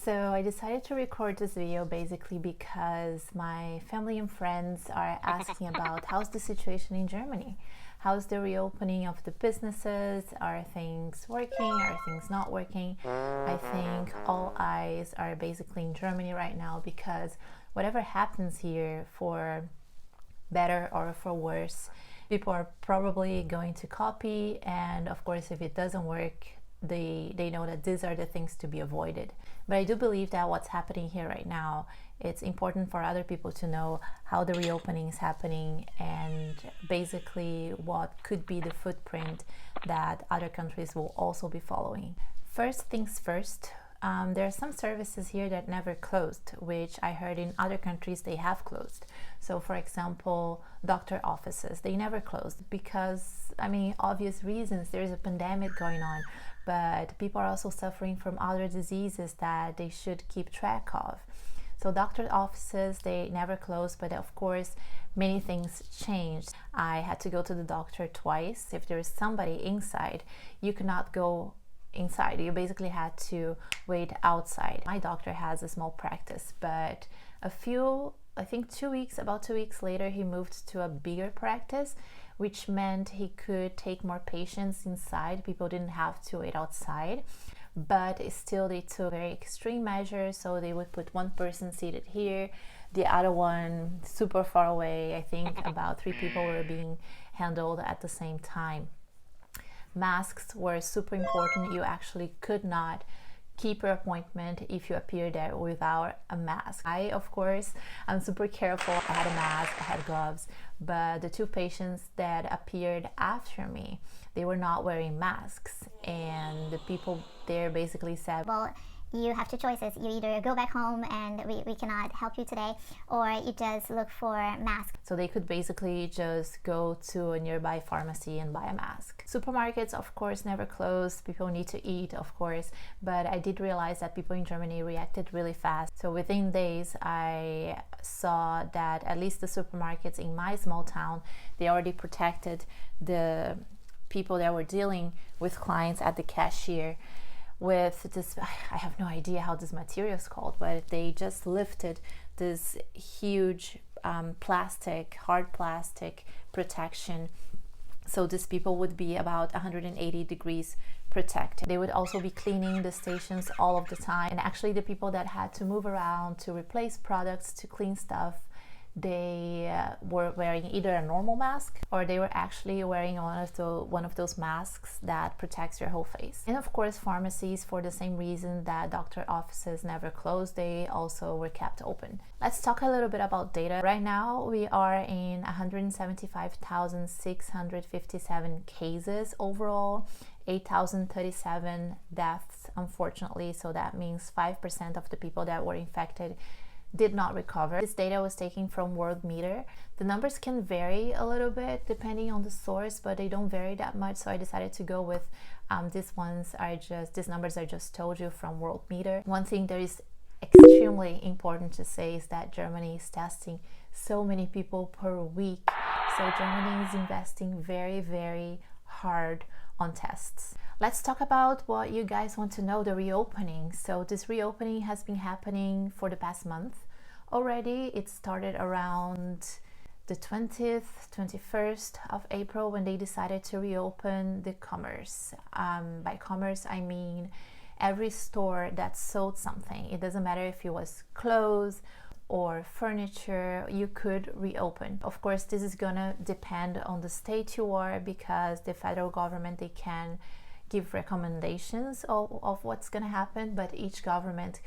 So I decided to record this video basically because my family and friends are asking about how's the situation in Germany? How's the reopening of the businesses? Are things working? Are things not working? I think all eyes are basically in Germany right now because whatever happens here, for better or for worse, people are probably going to copy, and of course if it doesn't work, they know that these are the things to be avoided. But I do believe that what's happening here right now, it's important for other people to know how the reopening is happening and basically what could be the footprint that other countries will also be following. First things first, there are some services here that never closed, which I heard in other countries they have closed. So for example, doctor offices, they never closed because, obvious reasons, there's a pandemic going on, but people are also suffering from other diseases that they should keep track of. So doctor offices, they never closed, but of course many things changed. I had to go to the doctor twice. If there is somebody inside, you could not go inside. You basically had to wait outside. My doctor has a small practice, but about 2 weeks later, he moved to a bigger practice, which meant he could take more patients inside. People didn't have to wait outside, but still they took very extreme measures. So they would put one person seated here, the other one super far away. I think about 3 people were being handled at the same time. Masks were super important. You actually could not keep your appointment if you appear there without a mask. I'm super careful. I had a mask, I had gloves, but the 2 patients that appeared after me, they were not wearing masks, and the people there basically said, well, you have 2 choices. You either go back home and we cannot help you today, or you just look for masks. So they could basically just go to a nearby pharmacy and buy a mask. Supermarkets, of course, never closed. People need to eat, of course, but I did realize that people in Germany reacted really fast. So within days, I saw that at least the supermarkets in my small town, they already protected the people that were dealing with clients at the cashier with this, I have no idea how this material is called, but they just lifted this huge hard plastic protection. So these people would be about 180 degrees protected. They would also be cleaning the stations all of the time. And actually the people that had to move around to replace products, to clean stuff, they were wearing either a normal mask or they were actually wearing one of those masks that protects your whole face. And of course, pharmacies, for the same reason that doctor offices never closed, they also were kept open. Let's talk a little bit about data. Right now, we are in 175,657 cases overall, 8,037 deaths, unfortunately. So that means 5% of the people that were infected did not recover. This data was taken from Worldmeter. The numbers can vary a little bit depending on the source, but they don't vary that much. So I decided to go with these numbers I just told you from Worldmeter. One thing that is extremely important to say is that Germany is testing so many people per week. So Germany is investing very, very hard on tests. Let's talk about what you guys want to know, the reopening. So this reopening has been happening for the past month already. It started around the 20th, 21st of April when they decided to reopen the commerce. By commerce, I mean every store that sold something. It doesn't matter if it was clothes or furniture, you could reopen. Of course, this is gonna depend on the state you are, because the federal government, they can give recommendations of what's gonna happen, but each government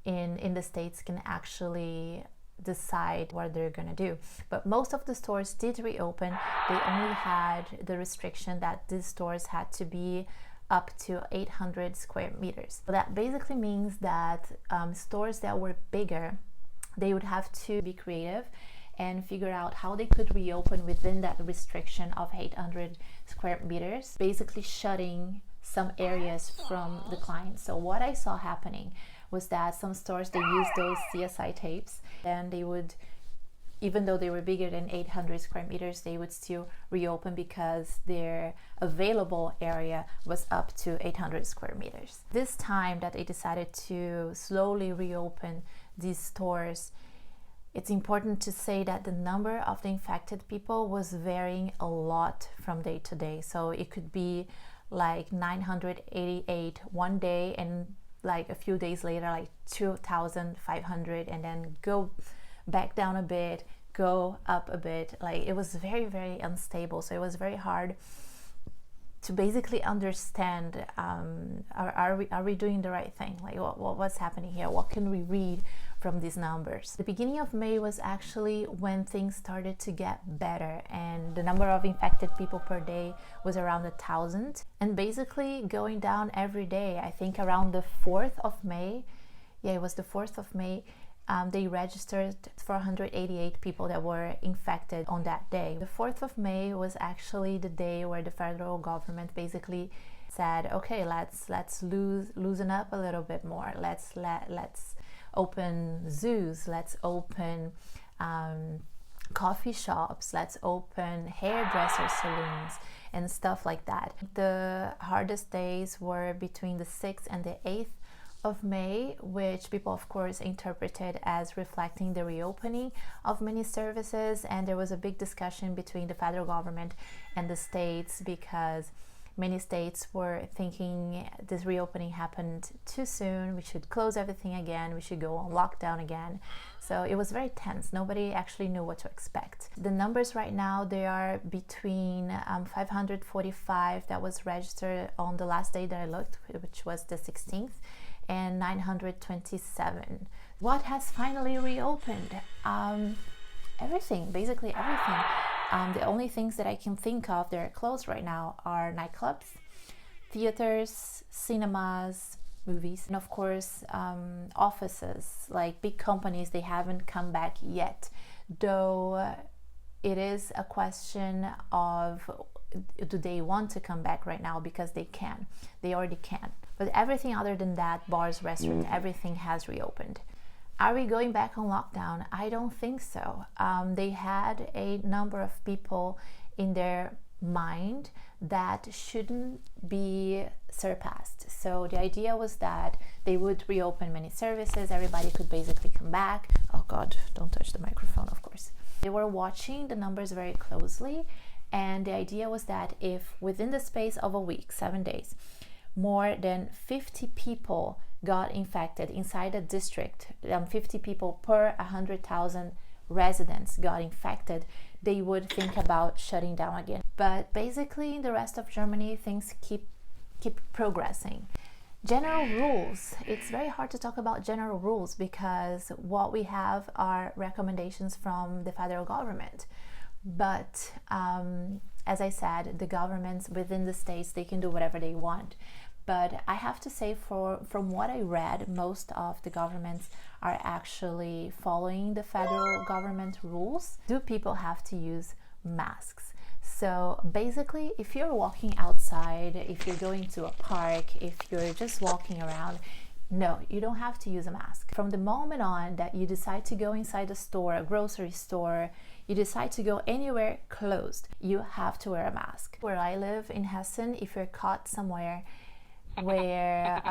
in the states can actually decide what they're gonna do. But most of the stores did reopen. They only had the restriction that these stores had to be up to 800 square meters. So that basically means that stores that were bigger, they would have to be creative and figure out how they could reopen within that restriction of 800 square meters, basically shutting some areas from the clients. So what I saw happening was that some stores, they used those CSI tapes and they would even though they were bigger than 800 square meters, they would still reopen because their available area was up to 800 square meters. This time that they decided to slowly reopen these stores, it's important to say that the number of the infected people was varying a lot from day to day. So it could be like 988 one day, and like a few days later like 2,500, and then go back down a bit, go up a bit. Like, it was very, very unstable. So it was very hard to basically understand, are we doing the right thing? Like, what's happening here? What can we read from these numbers? The beginning of May was actually when things started to get better, and the number of infected people per day was around 1,000, and basically going down every day. I think around the 4th of May, it was the 4th of May, they registered 488 people that were infected on that day. The 4th of May was actually the day where the federal government basically said, okay, let's loosen up a little bit more. Let's open zoos, let's open coffee shops, let's open hairdresser saloons and stuff like that. The hardest days were between the 6th and the 8th of May, which people of course interpreted as reflecting the reopening of many services, and there was a big discussion between the federal government and the states, because many states were thinking this reopening happened too soon, we should close everything again, we should go on lockdown again. So it was very tense. Nobody actually knew what to expect. The numbers right now, they are between 545 that was registered on the last day that I looked, which was the 16th, and 927. What has finally reopened? Everything, basically everything. The only things that I can think of that are closed right now are nightclubs, theaters, cinemas, movies, and of course offices. Like big companies, they haven't come back yet, though it is a question of do they want to come back right now, because they already can. But everything other than that, bars, restaurants, everything has reopened. Are we going back on lockdown? I don't think so. They had a number of people in their mind that shouldn't be surpassed. So the idea was that they would reopen many services, everybody could basically come back. Oh God, don't touch the microphone, of course. They were watching the numbers very closely, and the idea was that if within the space of a week, 7 days, more than 50 people got infected inside a district, 50 people per 100,000 residents got infected, they would think about shutting down again. But basically in the rest of Germany, things keep progressing. General rules, it's very hard to talk about general rules because what we have are recommendations from the federal government. But as I said, the governments within the states, they can do whatever they want. But I have to say, from what I read, most of the governments are actually following the federal government rules. Do people have to use masks? So basically, if you're walking outside, if you're going to a park, if you're just walking around, no, you don't have to use a mask. From the moment on that you decide to go inside a store, a grocery store, you decide to go anywhere closed, you have to wear a mask. Where I live in Hessen, if you're caught somewhere where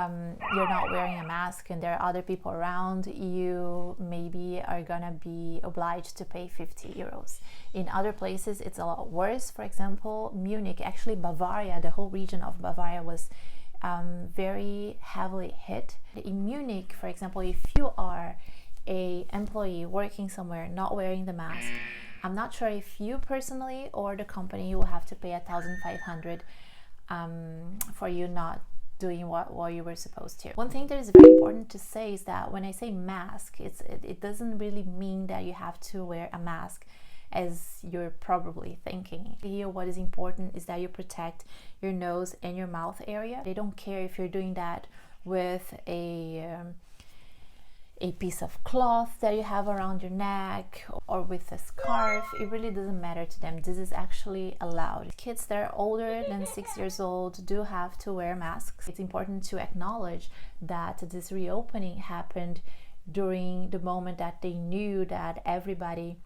you're not wearing a mask and there are other people around, you maybe are gonna be obliged to pay 50 euros. In other places, it's a lot worse. For example, Munich, actually Bavaria, the whole region of Bavaria was very heavily hit. In Munich, for example, if you are an employee working somewhere not wearing the mask, I'm not sure if you personally or the company will have to pay 1,500 for you not doing what you were supposed to. One thing that is very important to say is that when I say mask, it doesn't really mean that you have to wear a mask as you're probably thinking. Here, what is important is that you protect your nose and your mouth area. They don't care if you're doing that with a piece of cloth that you have around your neck or with a scarf. It really doesn't matter to them. This is actually allowed. Kids that are older than 6 years old do have to wear masks. It's important to acknowledge that this reopening happened during the moment that they knew that everybody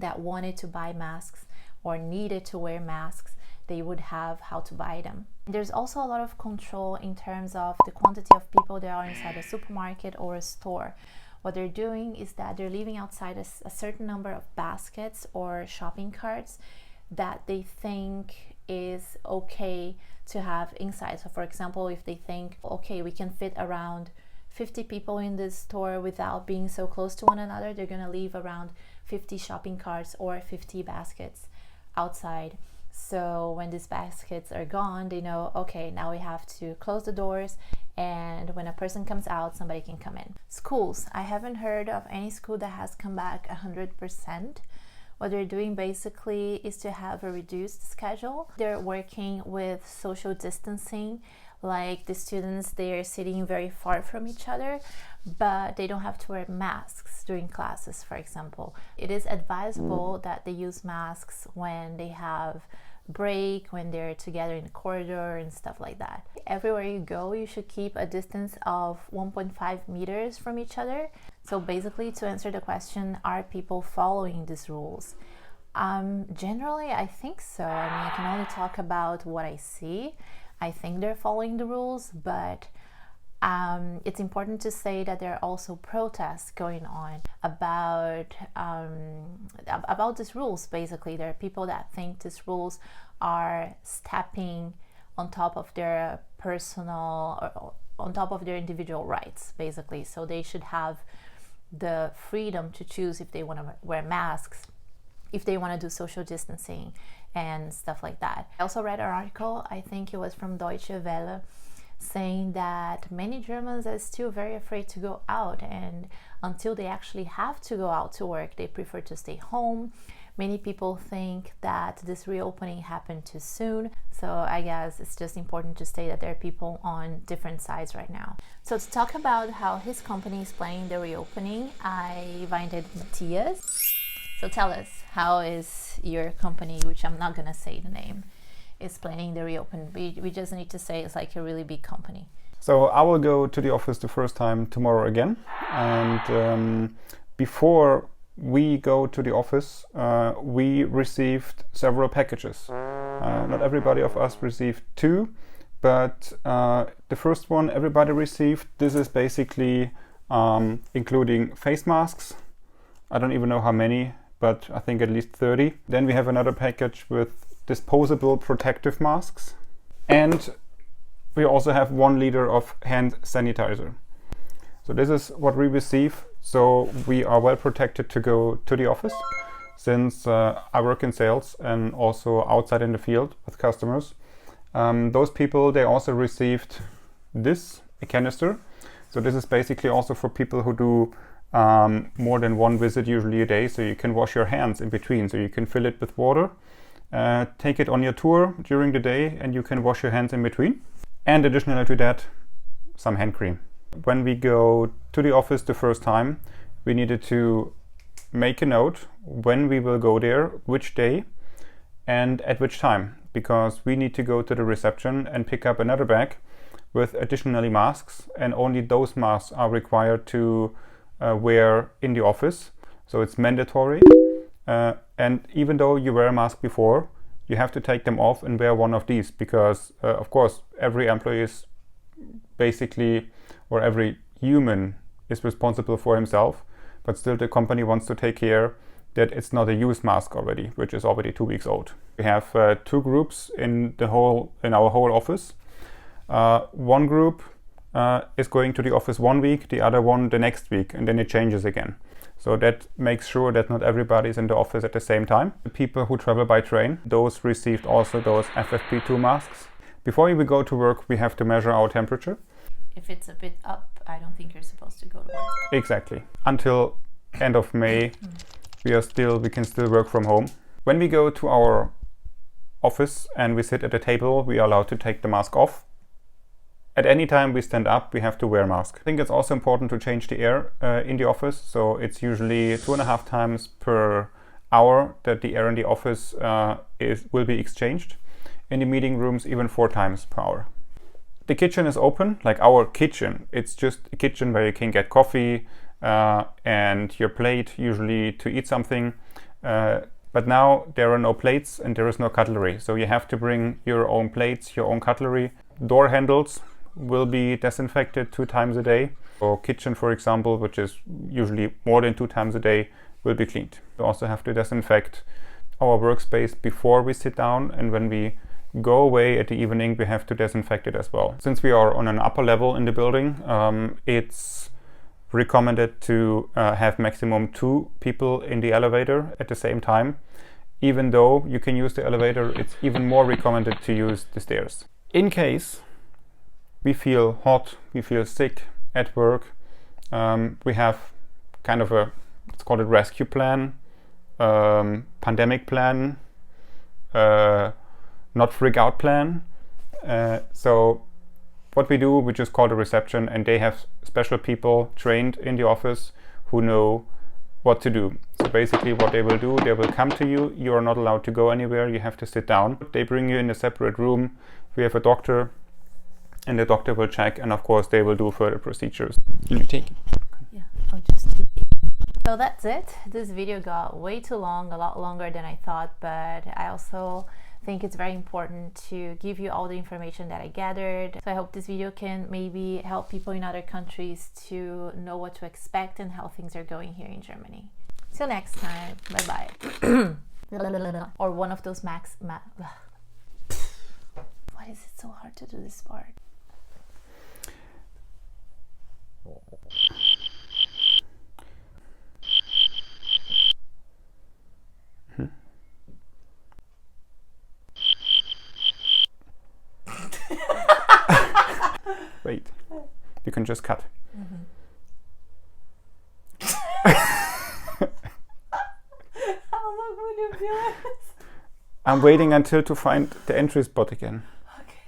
that wanted to buy masks or needed to wear masks, they would have how to buy them. There's also a lot of control in terms of the quantity of people that are inside a supermarket or a store. What they're doing is that they're leaving outside a certain number of baskets or shopping carts that they think is okay to have inside. So for example, if they think, okay, we can fit around 50 people in this store without being so close to one another, they're gonna leave around 50 shopping carts or 50 baskets outside. So when these baskets are gone, they know, okay, now we have to close the doors, and when a person comes out, somebody can come in. Schools, I haven't heard of any school that has come back 100%. What they're doing basically is to have a reduced schedule. They're working with social distancing, like the students, they're sitting very far from each other, but they don't have to wear masks during classes, for example. It is advisable that they use masks when they have break, when they're together in the corridor and stuff like that. Everywhere you go, you should keep a distance of 1.5 meters from each other. So basically, to answer the question, are people following these rules? Generally, I think so. I mean, I can only talk about what I see. I think they're following the rules, but it's important to say that there are also protests going on about these rules. Basically, there are people that think these rules are stepping on top of their personal or on top of their individual rights, basically. So they should have the freedom to choose if they want to wear masks, if they want to do social distancing and stuff like that. I also read an article, I think it was from Deutsche Welle, saying that many Germans are still very afraid to go out, and until they actually have to go out to work, they prefer to stay home. Many people think that this reopening happened too soon. So I guess it's just important to state that there are people on different sides right now. So to talk about how his company is planning the reopening, I invited Mathias. So tell us, how is your company, which I'm not gonna say the name, is planning the reopen? We just need to say it's like a really big company. So I will go to the office the first time tomorrow again. And before we go to the office, we received several packages. Not everybody of us received 2, but the first one everybody received. This is basically including face masks. I don't even know how many, but I think at least 30. Then we have another package with disposable protective masks, and we also have 1 liter of hand sanitizer. So this is what we receive. So we are well protected to go to the office, since I work in sales and also outside in the field with customers. Those people, they also received this, a canister. So this is basically also for people who do more than 1 visit usually a day, so you can wash your hands in between. So you can fill it with water, take it on your tour during the day, and you can wash your hands in between. And additionally to that, some hand cream. When we go to the office the first time, we needed to make a note when we will go there, which day and at which time, because we need to go to the reception and pick up another bag with additionally masks, and only those masks are required to wear in the office. So it's mandatory. And even though you wear a mask before, you have to take them off and wear one of these, because of course every employee is basically, or every human is responsible for himself, but still the company wants to take care that it's not a used mask already, which is already 2 weeks old. We have 2 groups in our whole office. One group is going to the office 1 week, the other one the next week, and then it changes again. So that makes sure that not everybody is in the office at the same time. The people who travel by train, those received also those FFP2 masks. Before we go to work, we have to measure our temperature. If it's a bit up, I don't think you're supposed to go to work. Exactly. Until end of May, we can still work from home. When we go to our office and we sit at a table, we are allowed to take the mask off. At any time we stand up, we have to wear a mask. I think it's also important to change the air in the office. So it's usually 2.5 times per hour that the air in the office will be exchanged. In the meeting rooms, even 4 times per hour. The kitchen is open, like our kitchen. It's just a kitchen where you can get coffee and your plate usually to eat something. But now there are no plates and there is no cutlery. So you have to bring your own plates, your own cutlery. Door handles will be disinfected 2 times a day. Or kitchen, for example, which is usually more than 2 times a day, will be cleaned. We also have to disinfect our workspace before we sit down, and when we go away at the evening, we have to disinfect it as well. Since we are on an upper level in the building, it's recommended to have maximum 2 people in the elevator at the same time. Even though you can use the elevator, it's even more recommended to use the stairs. In case we feel hot, we feel sick at work, we have kind of a, let's call it rescue plan, pandemic plan, not freak out plan. So what we do, we just call the reception, and they have special people trained in the office who know what to do. So basically what they will do, they will come to you. You are not allowed to go anywhere. You have to sit down. They bring you in a separate room. We have a doctor, and the doctor will check, and of course they will do further procedures. Can you take it? Yeah, I'll just do it. So that's it. This video got way too long, a lot longer than I thought, but I also think it's very important to give you all the information that I gathered. So I hope this video can maybe help people in other countries to know what to expect and how things are going here in Germany. Till next time, bye bye. Or one of those Why is it so hard to do this part? Wait, you can just cut. Mm-hmm. How long will you do this? I'm waiting until to find the entry spot again. Okay.